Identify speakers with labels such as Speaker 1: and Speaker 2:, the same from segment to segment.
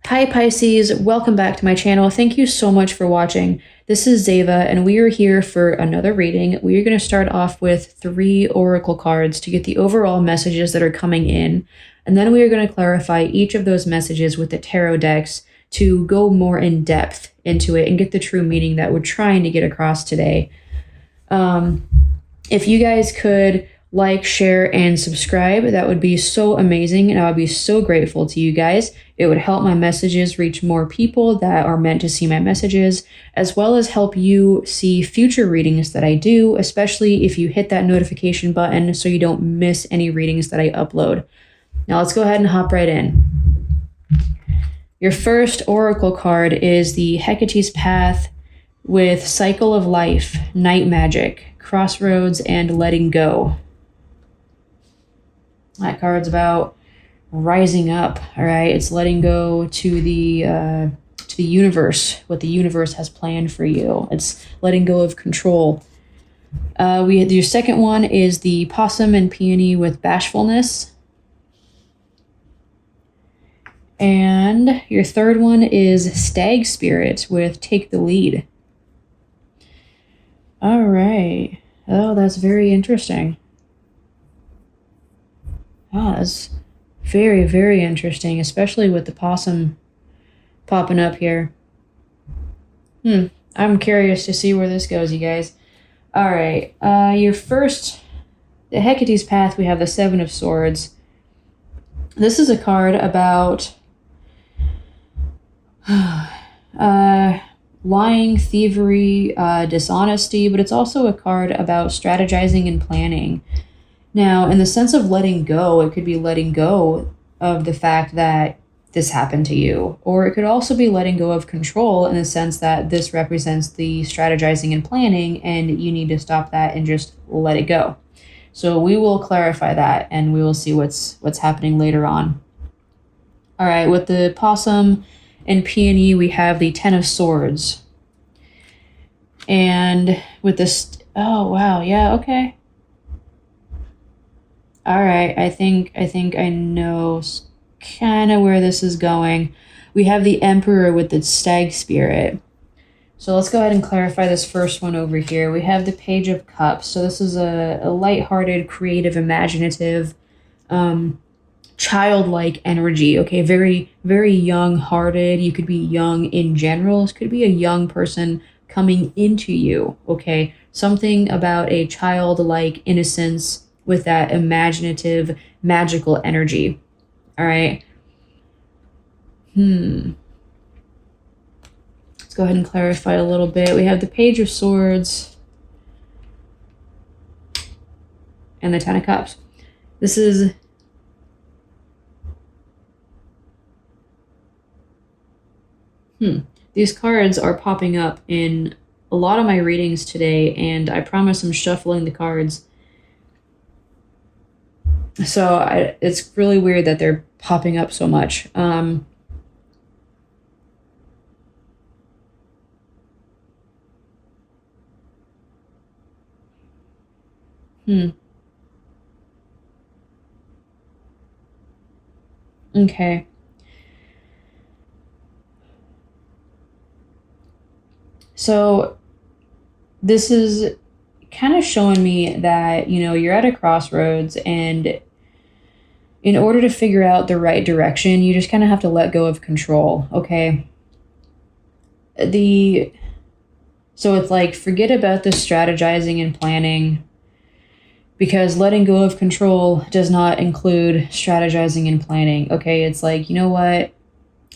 Speaker 1: Hi Pisces, welcome back to my channel. Thank you so much for watching. This is Zeva and we are here for another reading. We are going to start off with 3 oracle cards to get the overall messages that are coming in. And then we are going to clarify each of those messages with the tarot decks to go more in depth into it and get the true meaning that we're trying to get across today. If you guys could like, share, and subscribe, that would be so amazing, and I would be so grateful to you guys. It would help my messages reach more people that are meant to see my messages, as well as help you see future readings that I do, especially if you hit that notification button so you don't miss any readings that I upload. Now let's go ahead and hop right in. Your first oracle card is the Hecate's Path with Cycle of Life, Night Magic, Crossroads, and Letting Go. That card's about rising up, all right? It's letting go to the universe, what the universe has planned for you. It's letting go of control. Your second one is the Possum and Peony with Bashfulness. And your third one is Stag Spirit with Take the Lead. All right. Oh, that's very interesting. Oh, that's very, very interesting, especially with the possum popping up here. I'm curious to see where this goes, you guys. All right. Your first, the Hecate's Path, we have the Seven of Swords. This is a card about lying, thievery, dishonesty, but it's also a card about strategizing and planning. Now, in the sense of letting go, it could be letting go of the fact that this happened to you, or it could also be letting go of control in the sense that this represents the strategizing and planning, and you need to stop that and just let it go. So we will clarify that, and we will see what's happening later on. All right, with the Possum and Peony, we have the Ten of Swords. And with this, oh, wow, yeah, okay. All right, I think I know kind of where this is going. We have the Emperor with the Stag Spirit. So let's go ahead and clarify this first one over here. We have the Page of Cups. So this is a lighthearted, creative, imaginative, childlike energy. Okay, very, very young-hearted. You could be young in general. This could be a young person coming into you. Okay, something about a childlike innocence with that imaginative, magical energy. All right. Let's go ahead and clarify a little bit. We have the Page of Swords and the Ten of Cups. This is these cards are popping up in a lot of my readings today, and I promise I'm shuffling the cards. So it's really weird that they're popping up so much. Okay. So this is kind of showing me that, you're at a crossroads, and in order to figure out the right direction, you just kind of have to let go of control, okay? So it's like, forget about the strategizing and planning, because letting go of control does not include strategizing and planning, okay? It's like, you know what?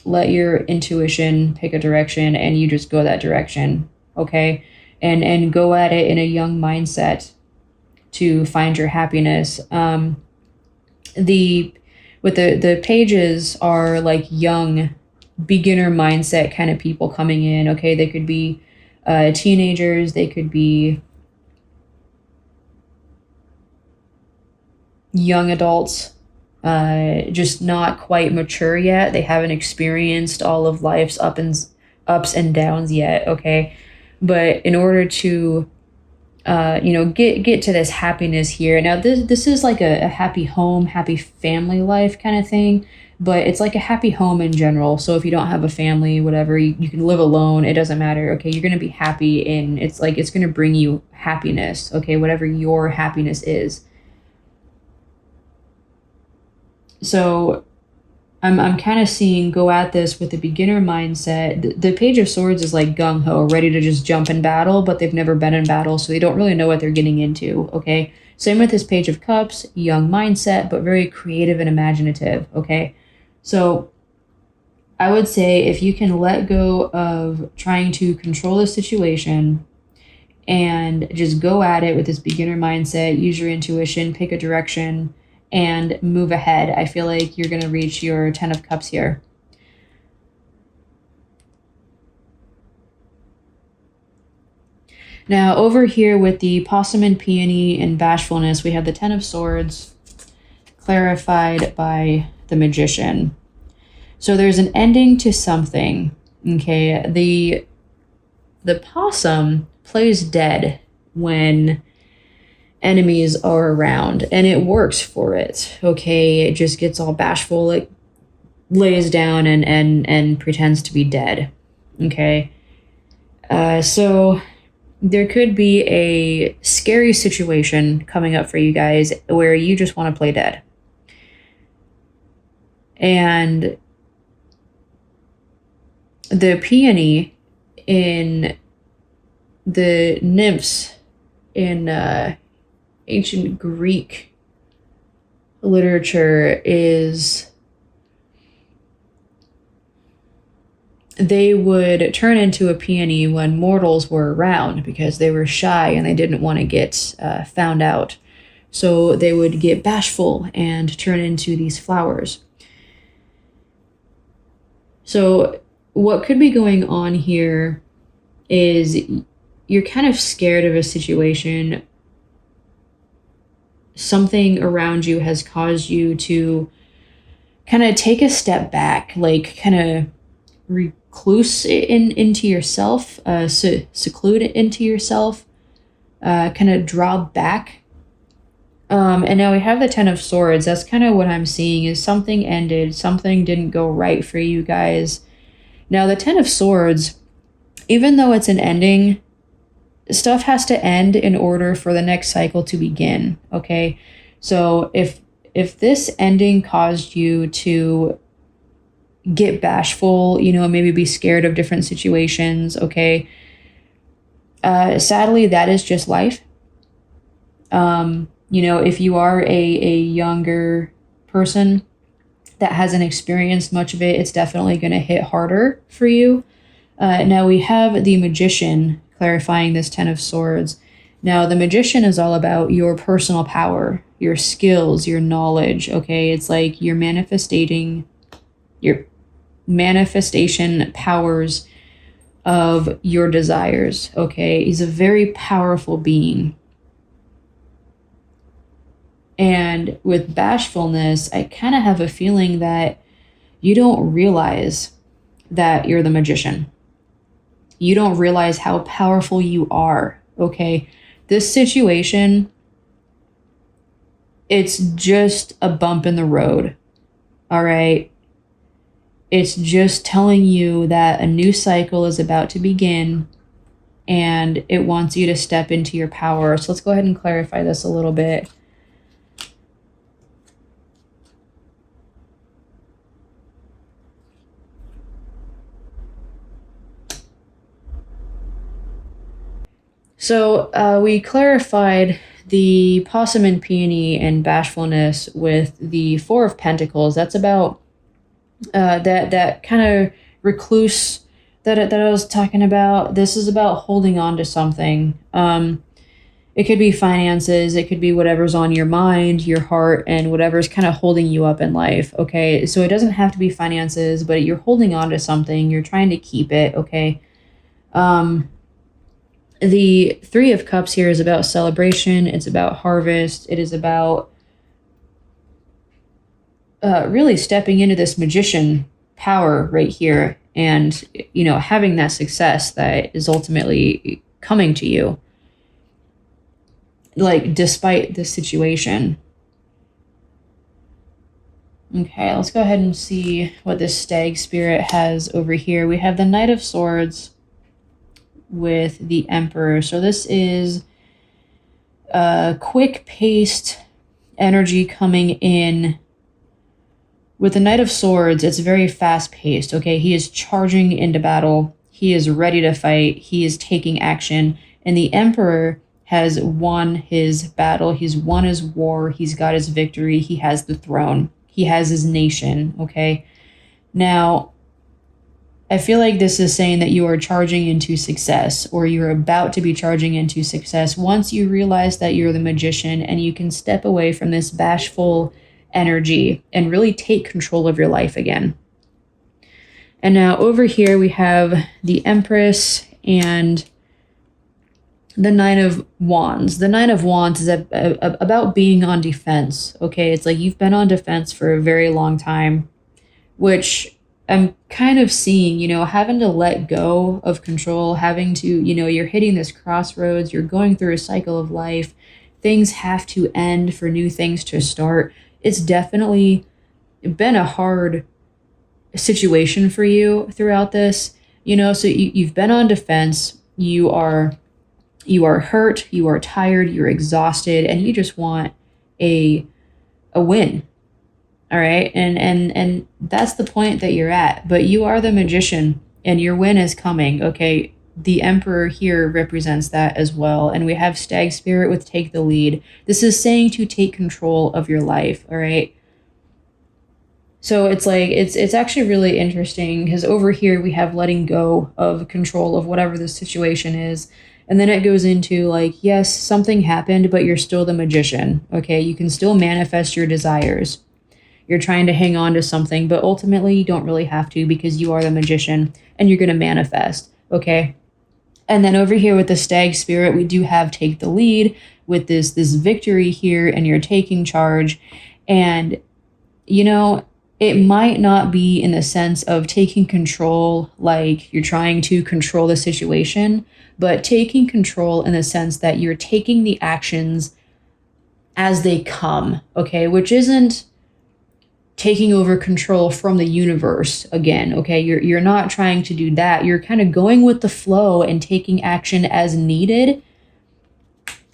Speaker 1: Let your intuition pick a direction, and you just go that direction, okay? And go at it in a young mindset to find your happiness. The pages are like young beginner mindset kind of people coming in. Okay, they could be teenagers, they could be young adults, just not quite mature yet. They haven't experienced all of life's ups and downs yet. Okay, but in order to get to this happiness here. Now, this is like a happy home, happy family life kind of thing, but it's like a happy home in general. So if you don't have a family, whatever, you can live alone. It doesn't matter. Okay, you're going to be happy, and it's like it's going to bring you happiness. Okay, whatever your happiness is. So I'm kind of seeing go at this with a beginner mindset. The Page of Swords is like gung-ho, ready to just jump in battle, but they've never been in battle, so they don't really know what they're getting into, okay? Same with this Page of Cups, young mindset, but very creative and imaginative, okay? So I would say if you can let go of trying to control the situation and just go at it with this beginner mindset, use your intuition, pick a direction, and move ahead, I feel like you're going to reach your 10 of Cups here. Now, over here with the Possum and Peony and Bashfulness, we have the 10 of Swords clarified by the Magician. So there's an ending to something, okay? The possum plays dead when enemies are around, and it works for it, okay? It just gets all bashful, it lays down and pretends to be dead, okay? So there could be a scary situation coming up for you guys where you just want to play dead. And the peony in the nymphs in ancient Greek literature is they would turn into a peony when mortals were around because they were shy and they didn't want to get found out. So they would get bashful and turn into these flowers. So what could be going on here is you're kind of scared of a situation. Something around you has caused you to kind of take a step back, like kind of recluse into yourself, seclude into yourself, kind of draw back. And now we have the 10 of Swords. That's kind of what I'm seeing is something ended, something didn't go right for you guys. Now the 10 of Swords, even though it's an ending, stuff has to end in order for the next cycle to begin, okay? So if this ending caused you to get bashful, maybe be scared of different situations, okay? Sadly, that is just life. If you are a younger person that hasn't experienced much of it, it's definitely going to hit harder for you. Now we have the Magician clarifying this 10 of Swords. Now the Magician is all about your personal power, your skills, your knowledge, okay? It's like your manifestation powers of your desires, okay? He's a very powerful being. And with bashfulness, I kind of have a feeling that you don't realize that you're the Magician. You don't realize how powerful you are, okay? This situation, it's just a bump in the road, all right? It's just telling you that a new cycle is about to begin and it wants you to step into your power. So let's go ahead and clarify this a little bit. So we clarified the Possum and Peony and Bashfulness with the Four of Pentacles. That's about that kind of recluse that I was talking about. This is about holding on to something. It could be finances. It could be whatever's on your mind, your heart, and whatever's kind of holding you up in life, okay? So it doesn't have to be finances, but you're holding on to something. You're trying to keep it, okay? The Three of Cups here is about celebration. It's about harvest. It is about really stepping into this magician power right here and, having that success that is ultimately coming to you, like, despite the situation. Okay, let's go ahead and see what this stag spirit has over here. We have the Knight of Swords with the Emperor. So this is a quick-paced energy coming in. With the Knight of Swords, it's very fast-paced, okay? He is charging into battle. He is ready to fight. He is taking action. And the Emperor has won his battle. He's won his war. He's got his victory. He has the throne. He has his nation, okay? Now, I feel like this is saying that you are charging into success, or you're about to be charging into success once you realize that you're the magician and you can step away from this bashful energy and really take control of your life again. And now over here we have the Empress and the Nine of Wands. The Nine of Wands is about being on defense, okay? It's like you've been on defense for a very long time, which I'm kind of seeing, having to let go of control, having to, you're hitting this crossroads, you're going through a cycle of life, things have to end for new things to start. It's definitely been a hard situation for you throughout this, so you've been on defense, you are hurt, you are tired, you're exhausted, and you just want a win. All right. And that's the point that you're at, but you are the magician and your win is coming. Okay. The Emperor here represents that as well. And we have Stag Spirit with take the lead. This is saying to take control of your life. All right. So it's like, it's actually really interesting because over here we have letting go of control of whatever the situation is. And then it goes into like, yes, something happened, but you're still the magician. Okay. You can still manifest your desires. You're trying to hang on to something, but ultimately you don't really have to because you are the magician and you're going to manifest. Okay. And then over here with the Stag Spirit, we do have take the lead with this victory here, and you're taking charge. And, it might not be in the sense of taking control, like you're trying to control the situation, but taking control in the sense that you're taking the actions as they come. Okay. Which isn't taking over control from the universe again. Okay. You're not trying to do that. You're kind of going with the flow and taking action as needed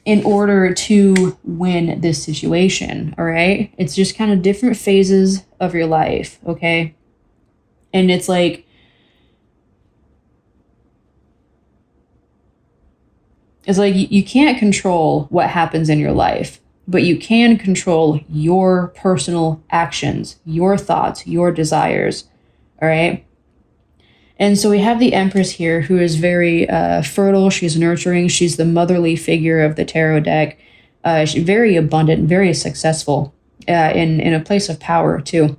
Speaker 1: in order to win this situation. All right. It's just kind of different phases of your life. Okay. And it's like, you can't control what happens in your life, but you can control your personal actions, your thoughts, your desires. All right. And so we have the Empress here who is very fertile. She's nurturing. She's the motherly figure of the tarot deck. She's very abundant, very successful in a place of power too.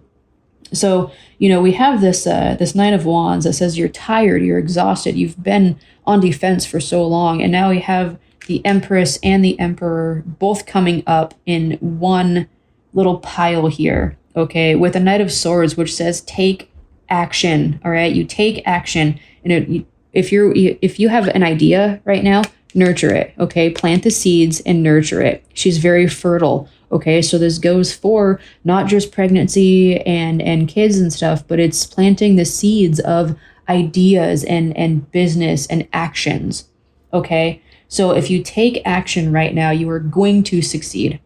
Speaker 1: So, we have this Nine of Wands that says you're tired, you're exhausted, you've been on defense for so long. And now we have the Empress and the Emperor both coming up in one little pile here, okay, with a Knight of Swords, which says take action. All right, you take action. And if you have an idea right now, nurture it. Okay, plant the seeds and nurture it. She's very fertile. Okay, so this goes for not just pregnancy and kids and stuff, but it's planting the seeds of ideas and business and actions. Okay, so if you take action right now, you are going to succeed.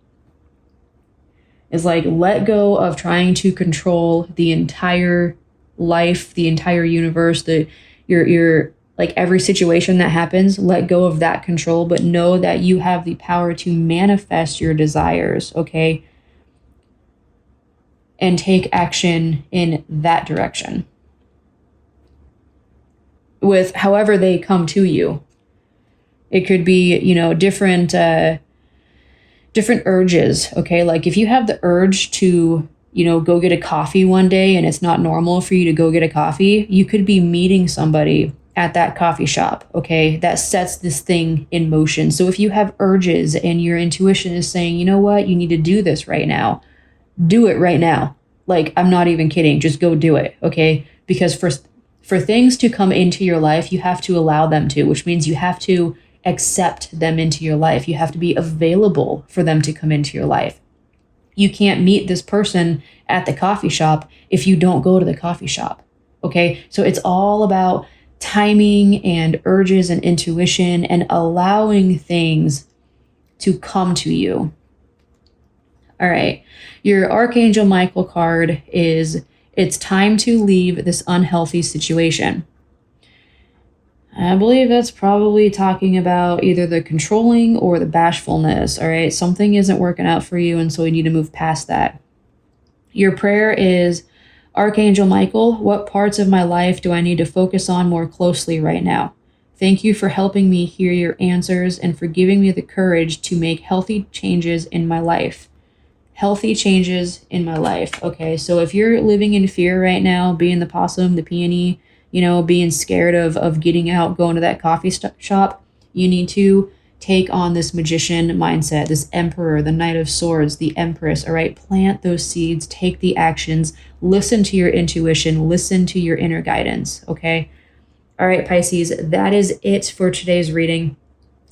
Speaker 1: It's like, let go of trying to control the entire life, the entire universe, your like every situation that happens. Let go of that control, but know that you have the power to manifest your desires, okay? And take action in that direction with however they come to you. It could be, different urges, okay? Like if you have the urge to, go get a coffee one day and it's not normal for you to go get a coffee, you could be meeting somebody at that coffee shop, okay? That sets this thing in motion. So if you have urges and your intuition is saying, you know what, you need to do this right now, do it right now. Like, I'm not even kidding. Just go do it, okay? Because for things to come into your life, you have to allow them to, which means you have to accept them into your life. You have to be available for them to come into your life. You can't meet this person at the coffee shop if you don't go to the coffee shop. Okay, so it's all about timing and urges and intuition and allowing things to come to you. All right, your Archangel Michael card is it's time to leave this unhealthy situation. I believe that's probably talking about either the controlling or the bashfulness. All right, something isn't working out for you, and so you need to move past that. Your prayer is, Archangel Michael, what parts of my life do I need to focus on more closely right now? Thank you for helping me hear your answers and for giving me the courage to make healthy changes in my life. Healthy changes in my life. Okay, so if you're living in fear right now, being the possum, the peony, being scared of getting out, going to that coffee shop, you need to take on this magician mindset, this emperor, the knight of swords, the empress, all right? Plant those seeds, take the actions, listen to your intuition, listen to your inner guidance, okay? All right, Pisces, that is it for today's reading.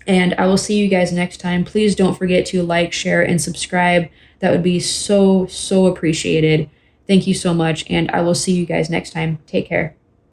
Speaker 1: And I will see you guys next time. Please don't forget to like, share, and subscribe. That would be so, so appreciated. Thank you so much. And I will see you guys next time. Take care.